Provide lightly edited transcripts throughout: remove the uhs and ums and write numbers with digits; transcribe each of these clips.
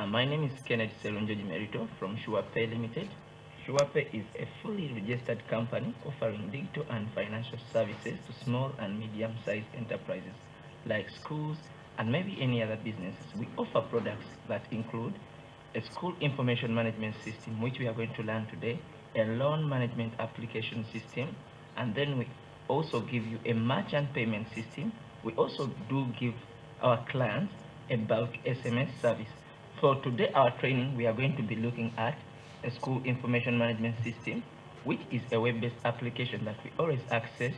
My name is Kenneth Selunjoji Merito from SurePay Limited. SurePay is a fully registered company offering digital and financial services to small and medium-sized enterprises like schools and maybe any other businesses. We offer products that include a school information management system, which we are going to learn today, a loan management application system, and then we also give you a merchant payment system. We also do give our clients a bulk SMS service. For today, our training, we are going to be looking at a school information management system, which is a web-based application that we always access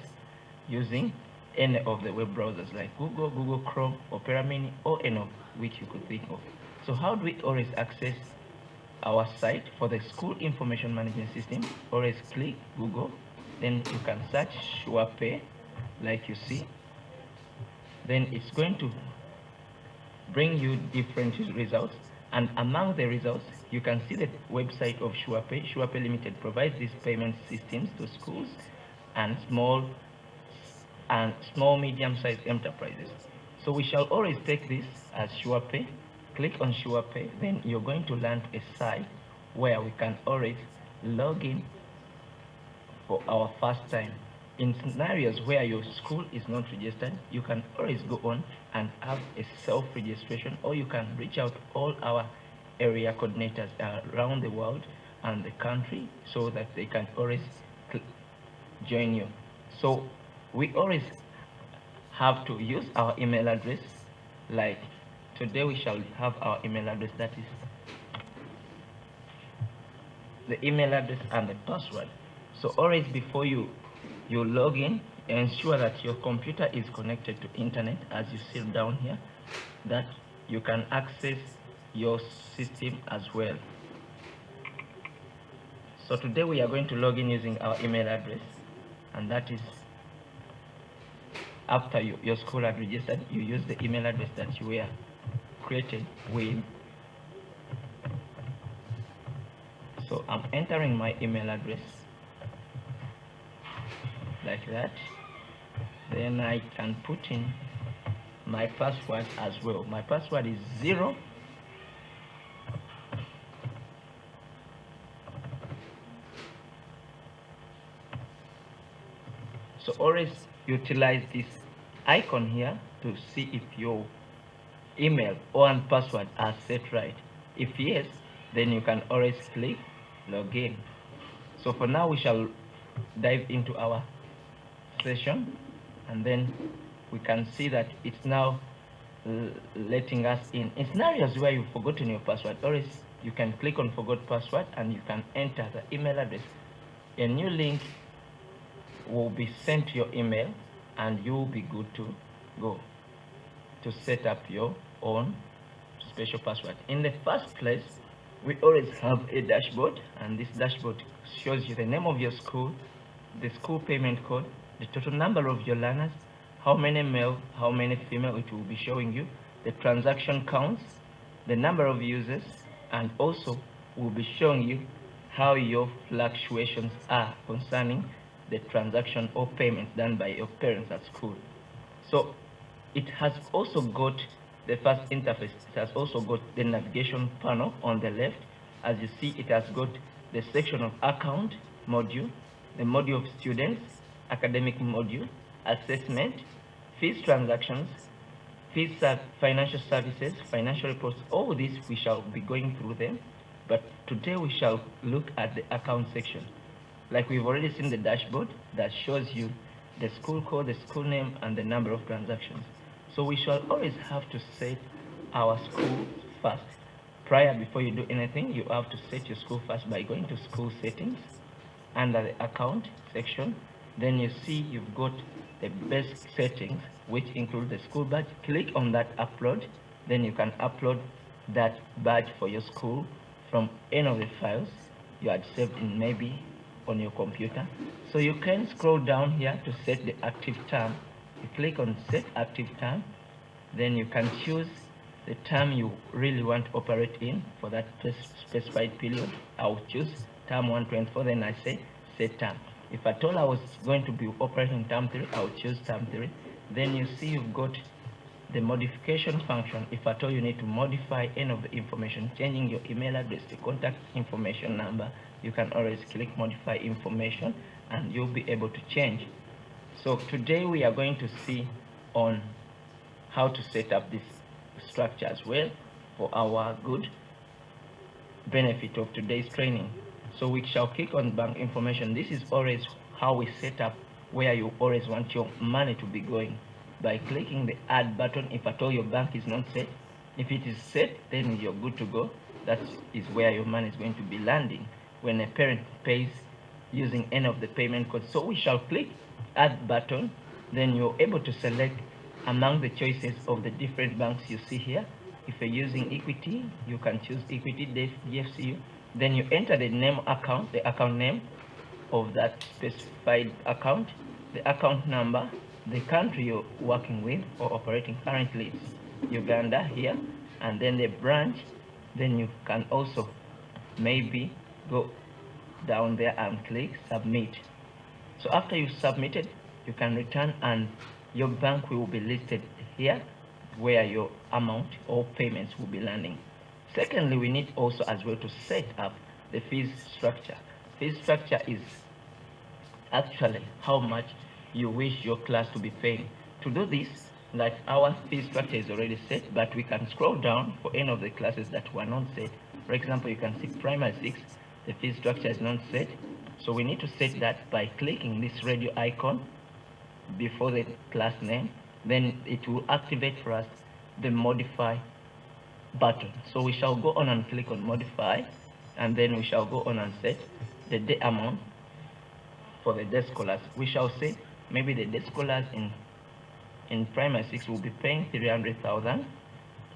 using any of the web browsers like Google, Google Chrome, Opera Mini, or any of which you could think of. So how do we always access our site for the school information management system? Always click Google, then you can search SurePay like you see. Then it's going to bring you different results, and among the results you can see the website of SurePay. SurePay Limited provides these payment systems to schools and small medium-sized enterprises. So we shall always take this as SurePay. Click on SurePay, then you're going to land a site where we can always log in for our first time. In scenarios where your school is not registered, you can always go on and have a self-registration, or you can reach out all our area coordinators around the world and the country so that they can always join you. So we always have to use our email address. Like today we shall have our email address, that is the email address and the password. So always before you log in, ensure that your computer is connected to internet, as you see down here, that you can access your system as well. So today we are going to log in using our email address, and that is after your school had registered, you use the email address that you were created with. So I'm entering my email address like that. Then I can put in my password as well. My password is 0. So always utilize this icon here to see if your email or password are set right. If yes, then you can always click login. So for now we shall dive into our session, and then we can see that it's now letting us in scenarios where you've forgotten your password. Always you can click on forgot password and you can enter the email address. A new link will be sent to your email and you'll be good to go to set up your own special password. In the first place, we always have a dashboard, and this dashboard shows you the name of your school, the school payment code, the total number of your learners, how many male, how many female it will be showing you, the transaction counts, the number of users, and also will be showing you how your fluctuations are concerning the transaction or payments done by your parents at school. So it has also got the first interface. It has also got the navigation panel on the left. As you see, it has got the section of account module, the module of students, academic module, assessment, fees transactions, fees, financial services, financial reports. All this we shall be going through them, but today we shall look at the account section. Like we've already seen the dashboard that shows you the school code, the school name, and the number of transactions. So we shall always have to set our school first. Before you do anything, you have to set your school first by going to school settings under the account section. Then you see you've got the basic settings, which include the school badge. Click on that upload, then you can upload that badge for your school from any of the files you had saved in maybe on your computer. So you can scroll down here to set the active term. You click on set active term, then you can choose the term you really want to operate in for that specified period. I'll choose term 124, then I say set term. If at all I was going to be operating term 3, I'll choose term 3. Then you see you've got the modification function. If at all you need to modify any of the information, changing your email address, the contact information number, you can always click modify information and you'll be able to change. So today we are going to see on how to set up this structure as well for our good benefit of today's training. So we shall click on bank information. This is always how we set up where you always want your money to be going, by clicking the add button. If at all your bank is not set, if it is set, then you're good to go. That is where your money is going to be landing when a parent pays using any of the payment codes. So we shall click add button, then you're able to select among the choices of the different banks you see here. If you're using Equity, you can choose Equity, DFCU. Then you enter the name account, the account name of that specified account, the account number, the country you're working with or operating. Currently it's Uganda here, and then the branch. Then you can also maybe go down there and click submit. So after you submitted, you can return and your bank will be listed here where your amount or payments will be landing. Secondly, we need also as well to set up the fees structure. Fees structure is actually how much you wish your class to be paying. To do this, like our fee structure is already set, but we can scroll down for any of the classes that were not set. For example, you can see primary 6, the fee structure is not set. So we need to set that by clicking this radio icon before the class name. Then it will activate for us the modify button. So we shall go on and click on modify, and then we shall go on and set the day amount for the day scholars. We shall say maybe the day scholars in primary 6 will be paying 300,000,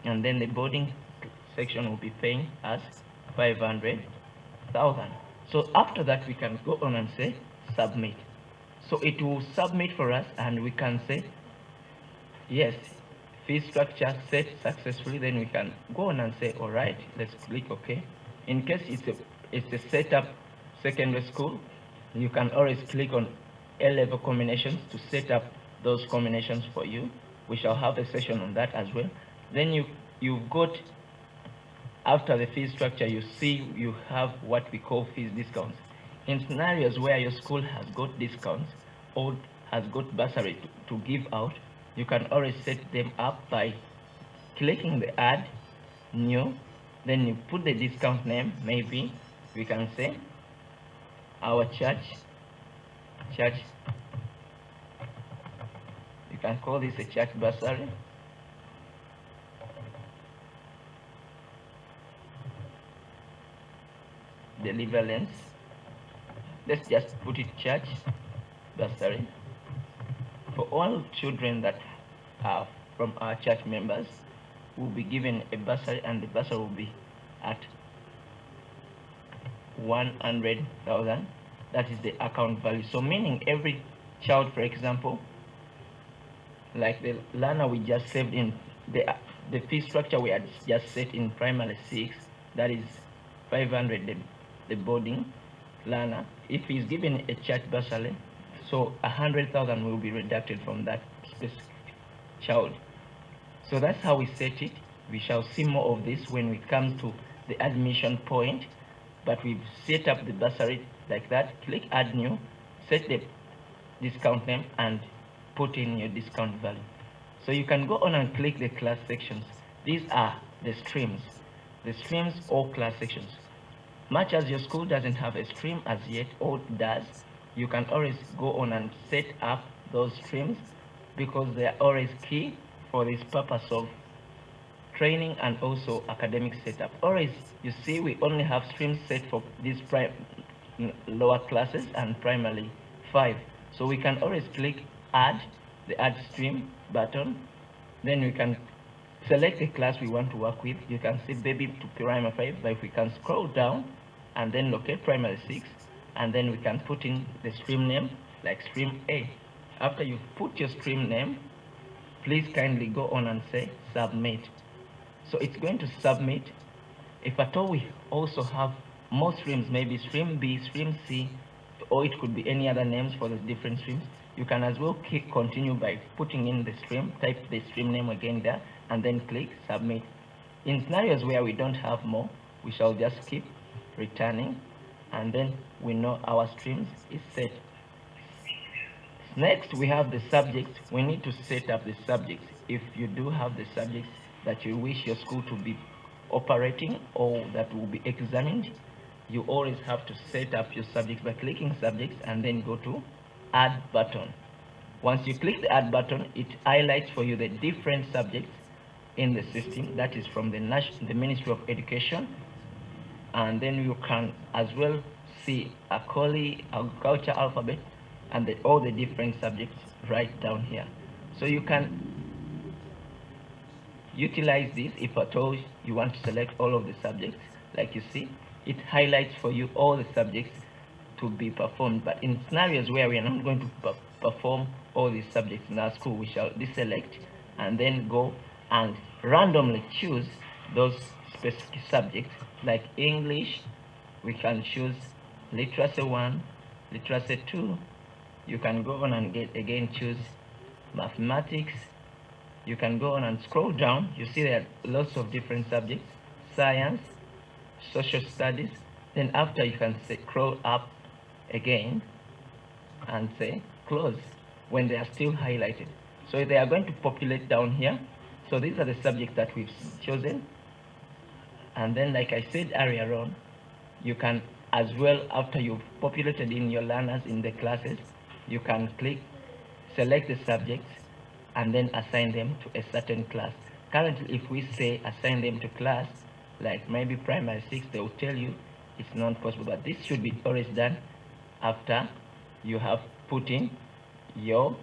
and then the boarding section will be paying us 500,000. So after that we can go on and say submit. So it will submit for us, and we can say yes, fee structure set successfully. Then we can go on and say all right, let's click OK. In case it's a setup secondary school, you can always click on A-level combinations to set up those combinations for you. We shall have a session on that as well. Then you've got, after the fee structure, you see you have what we call fees discounts. In scenarios where your school has got discounts or has got bursary to give out, you can always set them up by clicking the add new, then you put the discount name. Maybe we can say our church, you can call this a church bursary. Deliverance, let's just put it church bursary. For all children that are from our church members, will be given a bursary, and the bursary will be at 100,000. That is the account value. So meaning every child, for example, like the learner we just saved in the fee structure we had just set in primary 6, that is 500, the boarding learner. If he's given a church bursary, so 100,000 will be deducted from that specific child. So that's how we set it. We shall see more of this when we come to the admission point, but we've set up the bursary like that. Click add new, set the discount name, and put in your discount value. So you can go on and click the class sections. These are the streams or class sections. Much as your school doesn't have a stream as yet, or does, you can always go on and set up those streams, because they are always key for this purpose of training and also academic setup. Always, you see, we only have streams set for these lower classes and primary 5. So we can always click add, the add stream button. Then we can select the class we want to work with. You can see baby to primary 5, but if we can scroll down and then locate primary 6, and then we can put in the stream name like stream A. After you put your stream name, please kindly go on and say submit. So it's going to submit. If at all we also have more streams, maybe stream B, stream C, or it could be any other names for the different streams, you can as well click continue by putting in the stream, type the stream name again there, and then click submit. In scenarios where we don't have more, we shall just keep returning, and then we know our streams is set. Next, we have the subjects. We need to set up the subjects. If you do have the subjects that you wish your school to be operating or that will be examined, you always have to set up your subjects by clicking subjects and then go to add button. Once you click the add button, it highlights for you the different subjects in the system, that is from the Ministry of Education, and then you can as well see a Collie agriculture alphabet and all the different subjects right down here. So you can utilize this if at all you want to select all of the subjects. Like you see, it highlights for you all the subjects to be performed. But in scenarios where we are not going to perform all these subjects in our school, we shall deselect and then go and randomly choose those specific subjects. Like English, we can choose literacy 1, literacy 2. You can go on and again choose mathematics. You can go on and scroll down. You see there are lots of different subjects: science, social studies. Then after, you can say scroll up again and say close when they are still highlighted. So they are going to populate down here. So these are the subjects that we've chosen. And then, like I said earlier on, you can as well, after you've populated in your learners in the classes, you can click select the subjects and then assign them to a certain class. Currently, if we say assign them to class, like maybe primary 6, they will tell you it's not possible, but this should be always done after you have put in your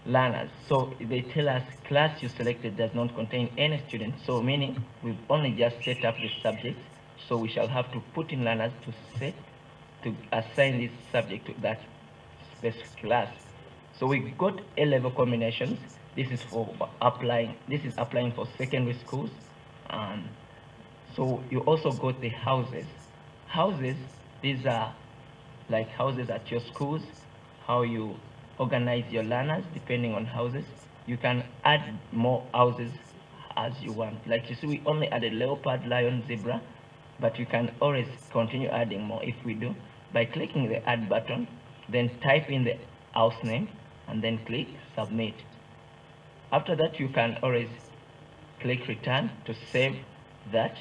learners. So they tell us class you selected does not contain any student, so meaning we've only just set up the subjects, so we shall have to put in learners to assign this subject to that specific class. So we got A-level combinations. This is for applying. This is applying for secondary schools. So you also got the houses. Houses, these are like houses at your schools, how you organize your learners depending on houses. You can add more houses as you want. Like you see, we only added leopard, lion, zebra, but you can always continue adding more if we do by clicking the add button, then type in the house name and then click submit. After that, you can always click return to save that.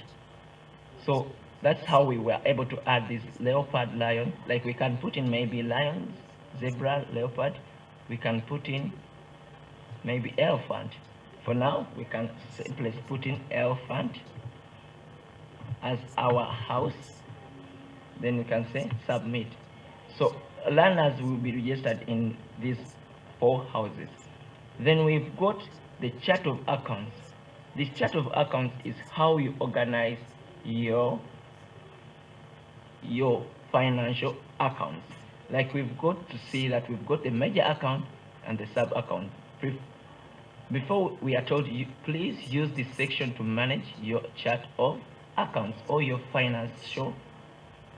So that's how we were able to add this leopard, lion. Like we can put in maybe lions, zebra, leopard. We can put in maybe elephant. For now, we can simply put in elephant as our house. Then we can say submit. So learners will be registered in these 4 houses. Then we've got the chart of accounts. This chart of accounts is how you organize your financial accounts. Like we've got to see that we've got the major account and the sub account. Before we are told you please use this section to manage your chart of accounts or your financial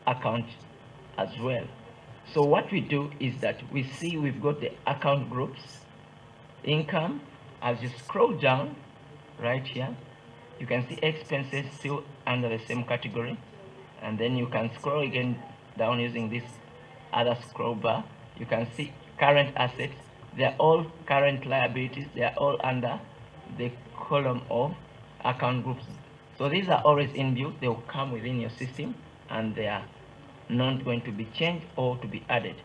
account as well. So what we do is that we see we've got the account groups, income. As you scroll down right here, you can see expenses still under the same category, and then you can scroll again down using this other scroll bar. You can see current assets. They are all current liabilities. They are all under the column of account groups. So these are always inbuilt. They will come within your system and they are not going to be changed or to be added.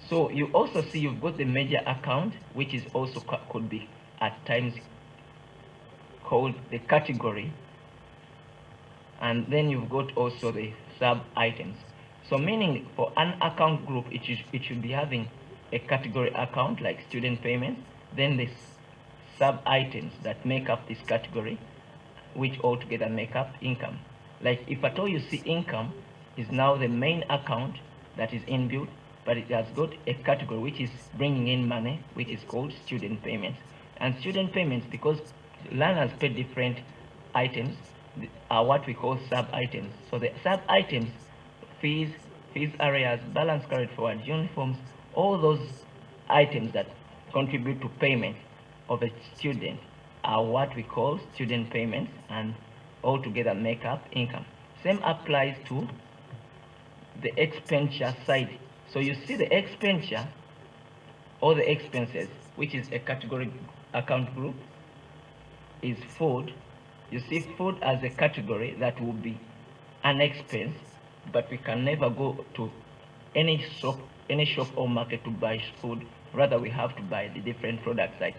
So you also see you've got the major account, which is also could be at times called the category, and then you've got also the sub items. So meaning for an account group, it should be having a category account like student payments, then the sub items that make up this category, which altogether make up income. Like if at all you see income is now the main account that is inbuilt, but it has got a category which is bringing in money, which is called student payments. And student payments, because learners pay different items, are what we call sub items. So the sub items, fees areas, balance carried forward, uniforms, all those items that contribute to payment of a student are what we call student payments, and altogether make up income. Same applies to the expenditure side. So you see the expenditure or the expenses, which is a category account group, is food. You see food as a category that will be an expense, but we can never go to any shop or market to buy food. Rather, we have to buy the different products like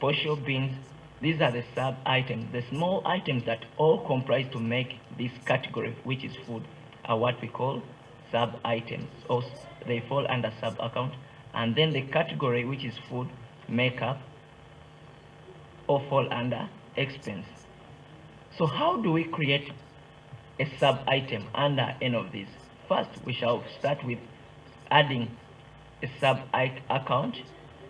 posho, beans. These are the sub items. The small items that all comprise to make this category, which is food, are what we call sub items, or they fall under sub account. And then the category, which is food, make up or fall under expense. So how do we create a sub item under any of these? First, we shall start with adding a sub account.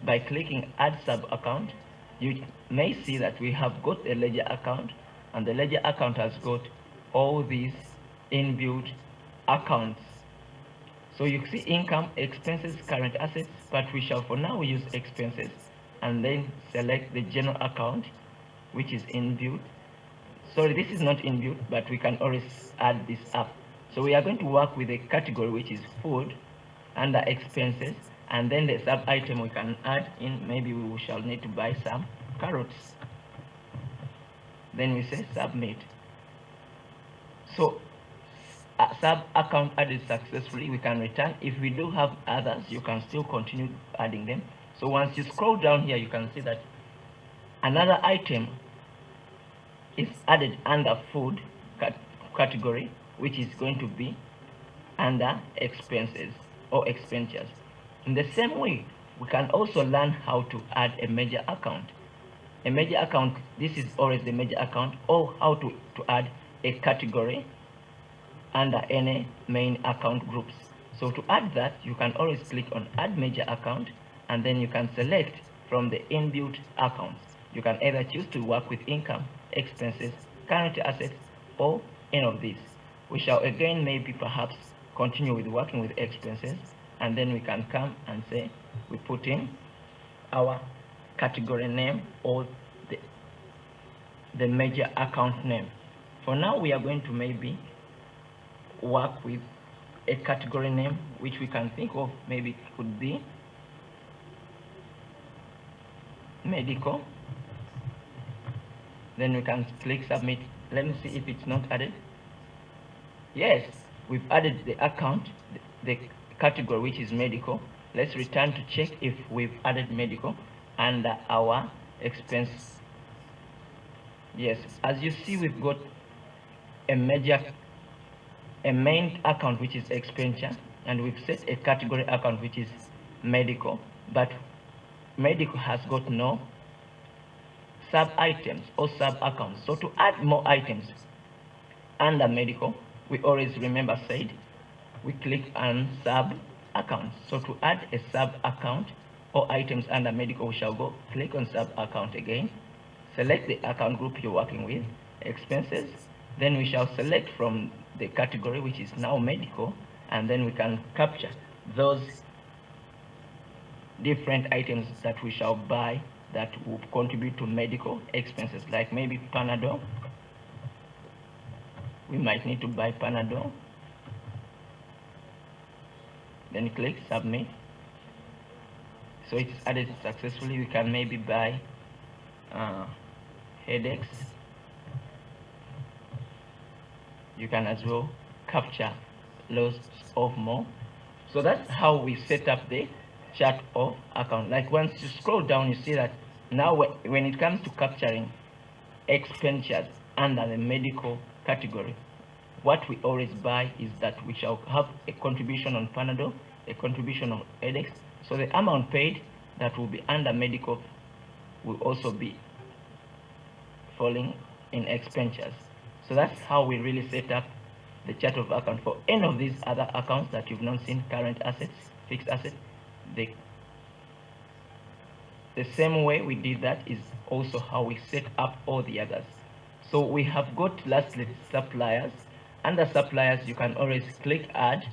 By clicking add sub account, you may see that we have got a ledger account, and the ledger account has got all these inbuilt accounts. So you see income, expenses, current assets, but we shall for now use expenses, and then select the general account, which is inbuilt. Sorry, this is not inbuilt, but we can always add this up. So we are going to work with a category which is food under expenses, and then the sub item we can add in, maybe we shall need to buy some carrots. Then we say submit. So sub account added successfully, we can return. If we do have others, you can still continue adding them. So once you scroll down here, you can see that another item is added under food category, which is going to be under expenses or expenditures. In the same way, we can also learn how to add a major account. A major account, this is always the major account, or how to add a category under any main account groups. So to add that, you can always click on add major account, and then you can select from the inbuilt accounts. You can either choose to work with income, expenses, current assets, or any of these. We shall again maybe perhaps continue with working with expenses, and then we can come and say we put in our category name or the major account name. For now, we are going to maybe work with a category name which we can think of. Maybe it could be medical. Then we can click submit. Let me see if it's not added. Yes, we've added the account, the category which is medical. Let's return to check if we've added medical under our expense. Yes, as you see, we've got a main account which is expenditure, and we've set a category account which is medical, but medical has got no sub items or sub accounts. So to add more items under medical, we always remember said we click on sub accounts. So to add a sub account or items under medical, we shall go click on sub account again, select the account group you're working with, expenses, then we shall select from the category which is now medical, and then we can capture those different items that we shall buy that will contribute to medical expenses, like maybe Panadol. We might need to buy Panadol. Then click submit. So it's added successfully. We can maybe buy headaches. You can as well capture loss of more. So that's how we set up the chart of account. Like once you scroll down, you see that now when it comes to capturing expenditures under the medical category, what we always buy is that we shall have a contribution on Panadol, a contribution on headaches. So the amount paid that will be under medical will also be falling in expenditures. So that's how we really set up the chart of account for any of these other accounts that you've not seen, current assets, fixed assets. The same way we did that is also how we set up all the others. So we have got lastly suppliers. Under suppliers, you can always click add,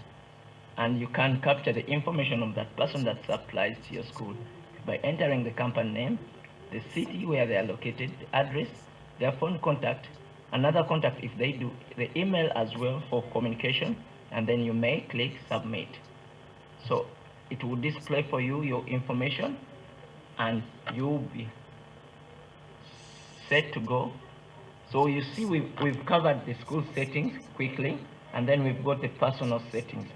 and you can capture the information of that person that supplies to your school by entering the company name, the city where they are located, the address, their phone contact, another contact if they do, the email as well for communication, and then you may click submit. So it will display for you your information and you'll be set to go. So you see we've covered the school settings quickly, and then we've got the personal settings.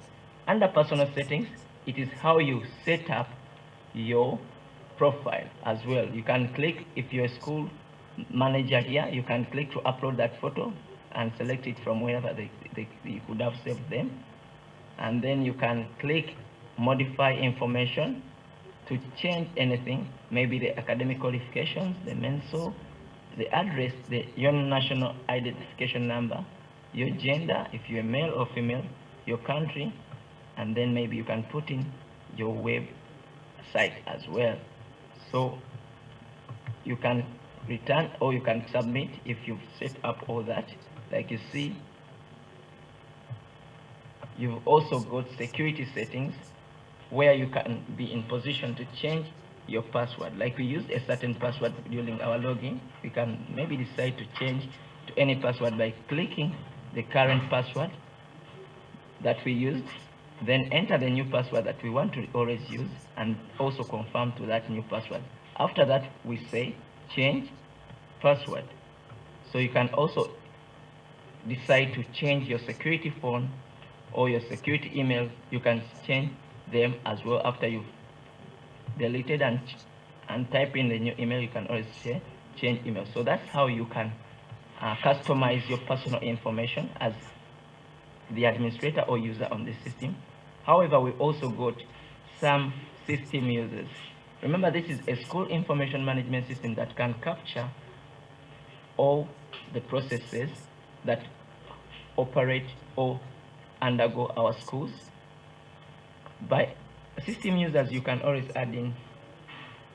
Under personal settings, it is how you set up your profile as well. You can click, if you're a school manager here, you can click to upload that photo and select it from wherever you could have saved them. And then you can click modify information to change anything, maybe the academic qualifications, the mental, the address, your national identification number, your gender, if you're male or female, your country, and then maybe you can put in your website as well. So you can return or you can submit if you've set up all that. Like you see, you've also got security settings where you can be in position to change your password. Like we used a certain password during our login, we can maybe decide to change to any password by clicking the current password that we used, then enter the new password that we want to always use, and also confirm to that new password. After that, we say change password. So you can also decide to change your security phone or your security email. You can change them as well. After you've deleted and type in the new email, you can always say change email. So that's how you can customize your personal information as the administrator or user on the system. However, we also got some system users. Remember, this is a school information management system that can capture all the processes that operate or undergo our schools. By system users, you can always add in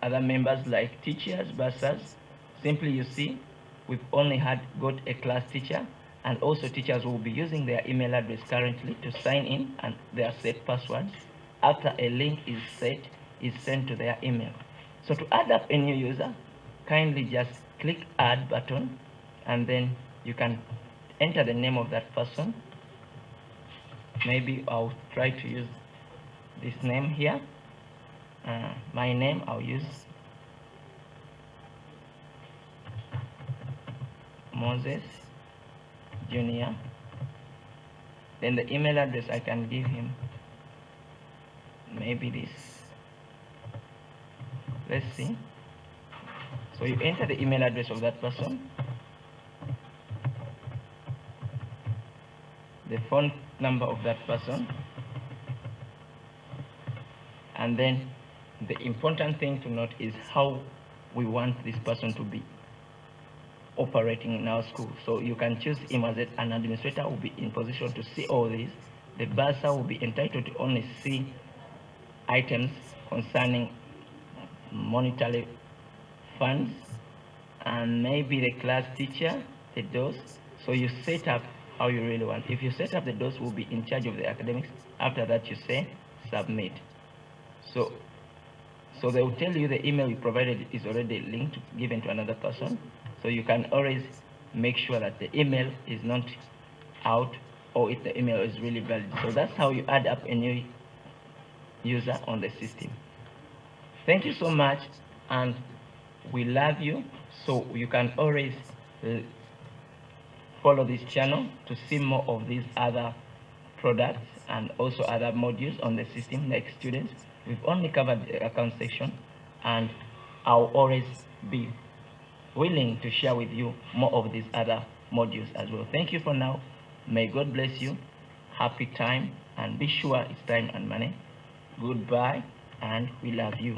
other members like teachers, bursars. Simply, you see, we've only got a class teacher, and also teachers will be using their email address currently to sign in and their set passwords. After a link is sent to their email. So to add up a new user, kindly just click add button, and then you can enter the name of that person. Maybe I'll try to use this name here. My name, I'll use Moses Junior. Then the email address, I can give him maybe this. Let's see. So you enter the email address of that person, the phone number of that person, and then the important thing to note is how we want this person to be operating in our school. So you can choose him as an administrator will be in position to see all these. The bursar will be entitled to only see items concerning monetary funds, and maybe the class teacher, the DOS. So you set up how you really want. If you set up, the DOS will be in charge of the academics. After that, you say submit. So they will tell you the email you provided is already linked, given to another person. So you can always make sure that the email is not out, or if the email is really valid. So that's how you add up a new user on the system. Thank you so much, and we love you. So you can always follow this channel to see more of these other products and also other modules on the system. Like students, we've only covered the account section, and I'll always be willing to share with you more of these other modules as well. Thank you for now. May God bless you. Happy time, and be sure it's time and money. Goodbye, and we love you.